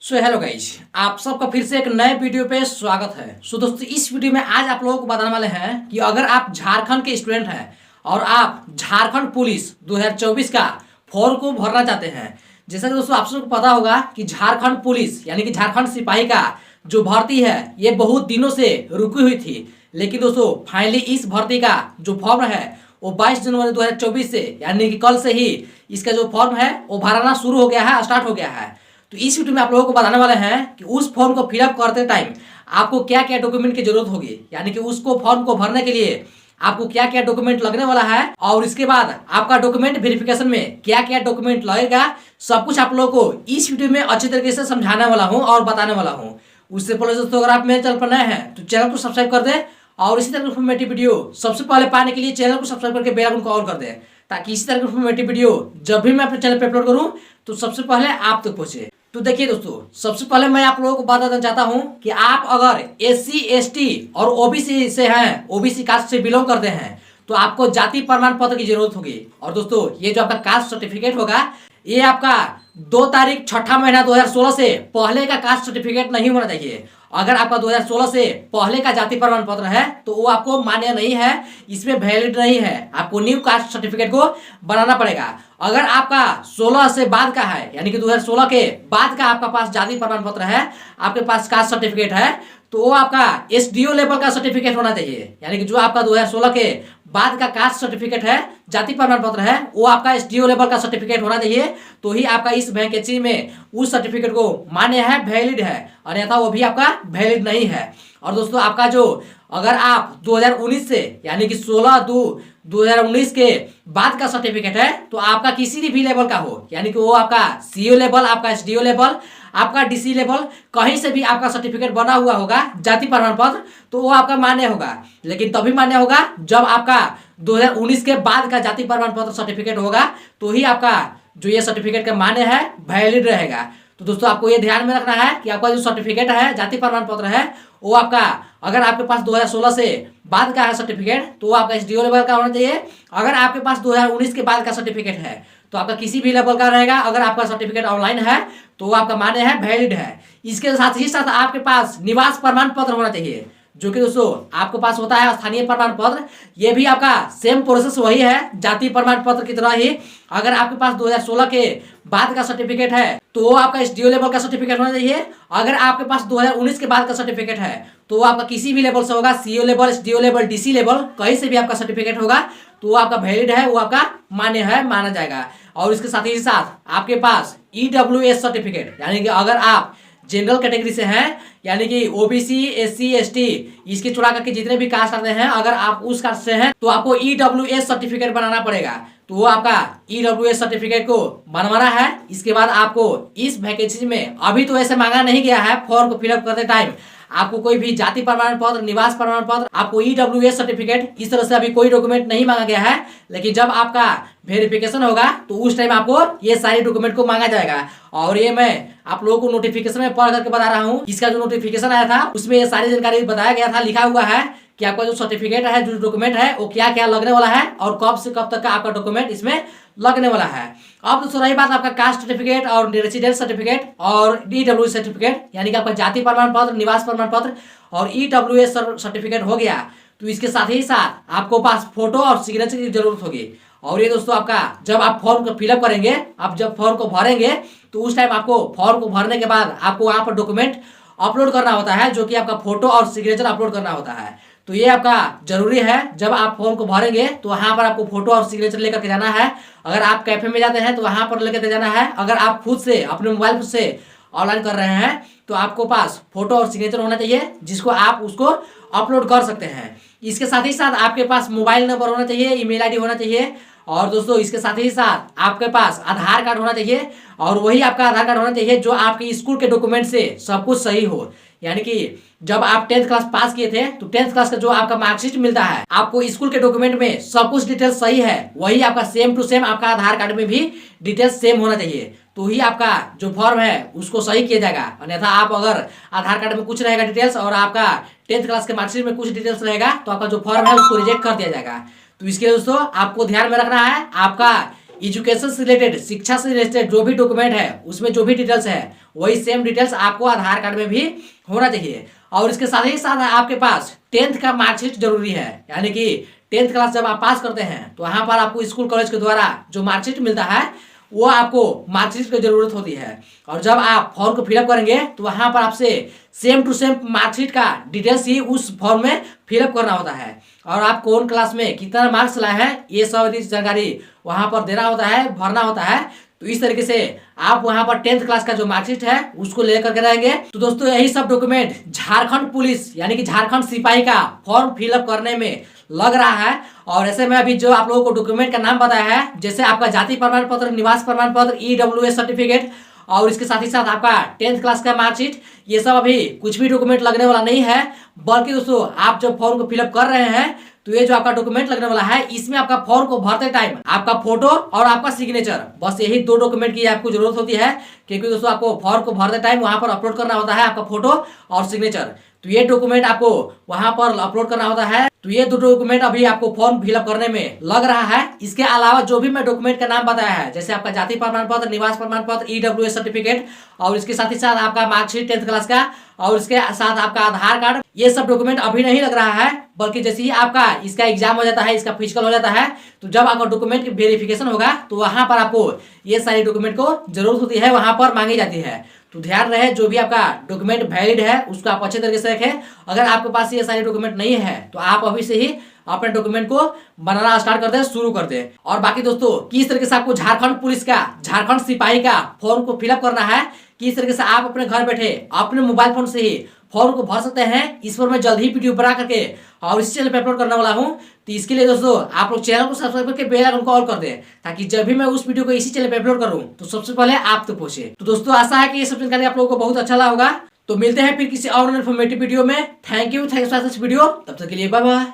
Hello guys, आप सबका फिर से एक नए वीडियो पे स्वागत है। दोस्तों, इस वीडियो में आज आप लोगों को बताने वाले हैं कि अगर आप झारखंड के स्टूडेंट हैं और आप झारखंड पुलिस 2024 का फॉर्म को भरना चाहते हैं। जैसा कि दोस्तों आप सबको पता होगा कि झारखंड पुलिस यानी कि झारखंड सिपाही का जो भर्ती है ये बहुत दिनों से रुकी हुई थी। लेकिन दोस्तों फाइनली इस भर्ती का जो फॉर्म है वो 22 जनवरी 2024 से यानी कि कल से ही इसका जो फॉर्म है वो भराना शुरू हो गया है, स्टार्ट हो गया है। तो इस वीडियो में आप लोगों को बताने वाले हैं कि उस फॉर्म को फिलअप करते टाइम आपको क्या क्या डॉक्यूमेंट की जरूरत होगी, यानी कि उसको फॉर्म को भरने के लिए आपको क्या क्या डॉक्यूमेंट लगने वाला है और इसके बाद आपका डॉक्यूमेंट वेरिफिकेशन में क्या क्या डॉक्यूमेंट लगेगा, सब कुछ आप लोगों को इस वीडियो में अच्छी तरीके से समझाने वाला हूँ और बताने वाला हूँ। उससे पहले दोस्तों अगर आप मेरे चैनल पर नए हैं तो चैनल को सब्सक्राइब कर दें और इसी तरह की इन्फॉर्मेटिव वीडियो सबसे पहले पाने के लिए चैनल को सब्सक्राइब करके बेल आइकन को ऑन कर दें, ताकि इसी तरह की इन्फॉर्मेटिव वीडियो जब भी मैं अपने चैनल पर अपलोड करूँ तो सबसे पहले आप तक पहुंचे। तो देखिए दोस्तों, सबसे पहले मैं आप लोगों को बताना चाहता हूं कि आप अगर SC ST और OBC से हैं, OBC कास्ट से बिलोंग करते हैं तो आपको जाति प्रमाण पत्र की जरूरत होगी। और दोस्तों ये जो आपका कास्ट सर्टिफिकेट होगा ये आपका 2 तारीख 6ठा महीना 2016 से पहले का कास्ट सर्टिफिकेट नहीं होना चाहिए। अगर आपका 2016 से पहले का जाति प्रमाण पत्र है तो वो आपको मान्य नहीं है, इसमें वैलिड नहीं है, आपको न्यू कास्ट सर्टिफिकेट को बनाना पड़ेगा। अगर आपका 16 से बाद का है यानी कि 2016 के बाद का आपका पास जाति प्रमाण पत्र है, आपके पास कास्ट सर्टिफिकेट है, तो वो आपका SDO लेवल का सर्टिफिकेट होना चाहिए। यानी कि जो आपका 2016 के बाद का कास्ट सर्टिफिकेट है, जाति प्रमाण पत्र है, वो आपका SDO लेवल का सर्टिफिकेट होना चाहिए, तो ही आपका इस वैकेंसी में उस सर्टिफिकेट को मान्य है, वैलिड है, अन्यथा वो भी आपका वैलिड नहीं है। और दोस्तों आपका जो अगर आप 2019 से यानी कि 16/2/2019 के बाद का सर्टिफिकेट है तो आपका किसी भी लेवल का हो, यानी कि वो आपका CO लेवल, आपका SDO लेवल, आपका DC लेवल, कहीं से भी आपका सर्टिफिकेट बना हुआ होगा जाति प्रमाण पत्र, तो वो आपका मान्य होगा। लेकिन तभी मान्य होगा जब आपका 2019 के बाद का जाति प्रमाण पत्र सर्टिफिकेट होगा, तो ही आपका जो ये सर्टिफिकेट का मान्य है, वैलिड रहेगा। तो दोस्तों आपको ये ध्यान में रखना है कि आपका जो सर्टिफिकेट है, जाति प्रमाण पत्र है, वो आपका अगर आपके पास 2016 से बाद का है सर्टिफिकेट तो वो आपका SDO लेवल का होना चाहिए। अगर आपके पास 2019 के बाद का सर्टिफिकेट है तो आपका किसी भी लेवल का रहेगा। अगर आपका सर्टिफिकेट ऑनलाइन है तो वो आपका मान्य है, वैलिड है। इसके साथ ही साथ आपके पास निवास प्रमाण पत्र होना चाहिए, जो कि दोस्तों आपके पास होता है स्थानीय प्रमाण पत्र। ये भी आपका सेम प्रोसेस वही है जाति प्रमाण पत्र की तरह ही। अगर आपके पास 2016 के बाद का सर्टिफिकेट है तो वो आपका SDO लेवल का सर्टिफिकेट होना चाहिए। अगर आपके पास 2019 के बाद का सर्टिफिकेट है तो वो आपका किसी भी लेवल से होगा, CO level, SDO level, DC level, कहीं से भी आपका सर्टिफिकेट होगा तो वो आपका वैलिड है, वो आपका मान्य है, माना जाएगा। और इसके साथ ही साथ आपके पास EWS सर्टिफिकेट, यानी कि अगर आप जनरल कैटेगरी से हैं यानी कि OBC SC ST इसके चुरा करके जितने भी कास्ट आते हैं, अगर आप उस कास्ट से हैं तो आपको EWS सर्टिफिकेट बनाना पड़ेगा। तो वो आपका EWS सर्टिफिकेट को बनवाना है। इसके बाद आपको इस वैकेंसी में अभी तो ऐसे मांगा नहीं गया है, फॉर्म को फिलअप करते टाइम आपको कोई भी जाति प्रमाण पत्र, निवास प्रमाण पत्र, आपको EWS सर्टिफिकेट, इस तरह से अभी कोई डॉक्यूमेंट नहीं मांगा गया है। लेकिन जब आपका वेरिफिकेशन होगा तो उस टाइम आपको ये सारे डॉक्यूमेंट को मांगा जाएगा। और ये मैं आप लोगों को नोटिफिकेशन में पढ़ करके बता रहा हूँ। इसका जो नोटिफिकेशन आया था उसमें ये सारी जानकारी बताया गया था, लिखा हुआ है कि आपका जो सर्टिफिकेट है, जो डॉक्यूमेंट है, वो क्या क्या लगने वाला है और कब से कब तक का आपका डॉक्यूमेंट इसमें लगने वाला है। अब दोस्तों रही बात आपका कास्ट सर्टिफिकेट और रेसिडेंस सर्टिफिकेट और EWS सर्टिफिकेट, यानी कि आपका जाति प्रमाण पत्र, निवास प्रमाण पत्र और EWS सर्टिफिकेट हो गया, तो इसके साथ ही साथ आपको पास फोटो और सिग्नेचर की जरूरत होगी। और ये दोस्तों आपका जब आप फॉर्म को फिलअप करेंगे, आप जब फॉर्म को भरेंगे तो उस टाइम आपको फॉर्म को भरने के बाद आपको वहाँ पर डॉक्यूमेंट अपलोड करना होता है, जो कि आपका फोटो और सिग्नेचर अपलोड करना होता है। तो ये आपका जरूरी है। जब आप फॉर्म को भरेंगे तो वहाँ पर आपको फोटो और सिग्नेचर लेकर के जाना है। अगर आप कैफे में जाते हैं तो वहाँ पर लेकर के जाना है। अगर आप खुद से अपने मोबाइल से ऑनलाइन कर रहे हैं तो आपको पास फोटो और सिग्नेचर होना चाहिए, जिसको आप उसको अपलोड कर सकते हैं। इसके साथ ही साथ आपके पास मोबाइल नंबर होना चाहिए, email ID होना चाहिए। और दोस्तों इसके साथ ही साथ आपके पास आधार कार्ड होना चाहिए, और वही आपका आधार कार्ड होना चाहिए जो आपके स्कूल के डॉक्यूमेंट से सब कुछ सही हो। यानी कि जब आप 10th क्लास पास किए थे तो 10th क्लास का जो आपका मार्कशीट मिलता है, आपको स्कूल के डॉक्यूमेंट में सब कुछ डिटेल सही है, वही आपका सेम टू सेम आपका आधार कार्ड में भी डिटेल्स सेम होना चाहिए, तो ही आपका जो फॉर्म है उसको सही किया जाएगा। अन्यथा आप अगर आधार कार्ड में कुछ रहेगा डिटेल्स और आपका 10th क्लास के मार्कशीट में कुछ डिटेल्स रहेगा तो आपका जो फॉर्म है उसको रिजेक्ट कर दिया जाएगा। तो इसके लिए दोस्तों आपको ध्यान में रखना है, आपका एजुकेशन से रिलेटेड, शिक्षा से रिलेटेड जो भी डॉक्यूमेंट है उसमें जो भी डिटेल्स है वही सेम डिटेल्स आपको आधार कार्ड में भी होना चाहिए। और इसके साथ ही साथ आपके पास 10th का मार्कशीट जरूरी है, यानी कि 10th क्लास जब आप पास करते हैं तो यहाँ पर आपको स्कूल कॉलेज के द्वारा जो मार्कशीट मिलता है वो आपको मार्कशीट की जरूरत होती है। और जब आप फॉर्म को फिलअप करेंगे तो वहाँ पर आपसे सेम टू सेम मार्कशीट का डिटेल्स ही उस फॉर्म में फिलअप करना होता है। और आप कौन क्लास में कितना मार्क्स लाए हैं ये सब जानकारी वहाँ पर देना होता है, भरना होता है। तो इस तरीके से आप वहां पर 10th क्लास का जो मार्कशीट है उसको लेकर के रहेंगे। तो दोस्तों यही सब डॉक्यूमेंट झारखंड पुलिस यानी कि झारखंड सिपाही का फॉर्म फिलअप करने में लग रहा है। और ऐसे में अभी जो आप लोगों को डॉक्यूमेंट का नाम बताया है, जैसे आपका जाति प्रमाण पत्र, निवास प्रमाण पत्र, EWS सर्टिफिकेट और इसके साथ ही साथ आपका 10th क्लास का मार्कशीट, ये सब अभी कुछ भी डॉक्यूमेंट लगने वाला नहीं है। बल्कि दोस्तों आप जब फॉर्म को फिलअप कर रहे हैं तो ये जो आपका डॉक्यूमेंट लगने वाला है इसमें आपका फॉर्म को भरते टाइम आपका फोटो और आपका सिग्नेचर, बस यही दो डॉक्यूमेंट की आपको जरूरत होती है। क्योंकि दोस्तों आपको फॉर्म को भरते टाइम वहां पर अपलोड करना होता है आपका फोटो और सिग्नेचर। तो ये डॉक्यूमेंट आपको वहां पर अपलोड करना होता है। तो ये दो डॉक्यूमेंट अभी आपको फॉर्म फिलअप करने में लग रहा है। इसके अलावा जो भी मैं डॉक्यूमेंट का नाम बताया है, जैसे आपका जाति प्रमाण पत्र, निवास प्रमाण पत्र, EWS सर्टिफिकेट और इसके साथ ही साथ आपका मार्कशीट 10th क्लास का और इसके साथ आपका आधार कार्ड, ये सब डॉक्यूमेंट अभी नहीं लग रहा है। बल्कि जैसे ही आपका इसका एग्जाम हो जाता है, इसका फिजिकल हो जाता है, तो जब आपका डॉक्यूमेंट की वेरिफिकेशन होगा तो वहां पर आपको ये सारी डॉक्यूमेंट को जरूरत होती है, वहां पर मांगी जाती है। तो ध्यान रहे जो भी आपका डॉक्यूमेंट वैलिड है उसको आप अच्छे तरीके से रखें। अगर आपके पास ये सारे डॉक्यूमेंट नहीं है तो आप अभी से ही अपने डॉक्यूमेंट को बनाना स्टार्ट कर दें, शुरू कर दें। और बाकी दोस्तों किस तरीके से आपको झारखंड पुलिस का, झारखंड सिपाही का फॉर्म को फिलअप करना है, किस तरीके से आप अपने घर बैठे अपने मोबाइल फोन से ही फॉर्म को भर सकते हैं, इस पर मैं जल्द ही वीडियो बना करके और इस चैनल पे अपलोड करने वाला हूं। तो इसके लिए दोस्तों आप लोग चैनल को सब्सक्राइब करके बेल आइकन को ऑल कर दें, ताकि जब भी मैं उस वीडियो को इसी चैनल पे अपलोड करूं तो सबसे पहले आप तक पहुंचे। तो दोस्तों आशा है कि ये सब जानकारी आप लोगों को बहुत अच्छा लगा होगा। तो मिलते हैं फिर किसी और इन्फॉर्मेटिव वीडियो में। Thank you for this video. तब तक के लिए बाय बाय।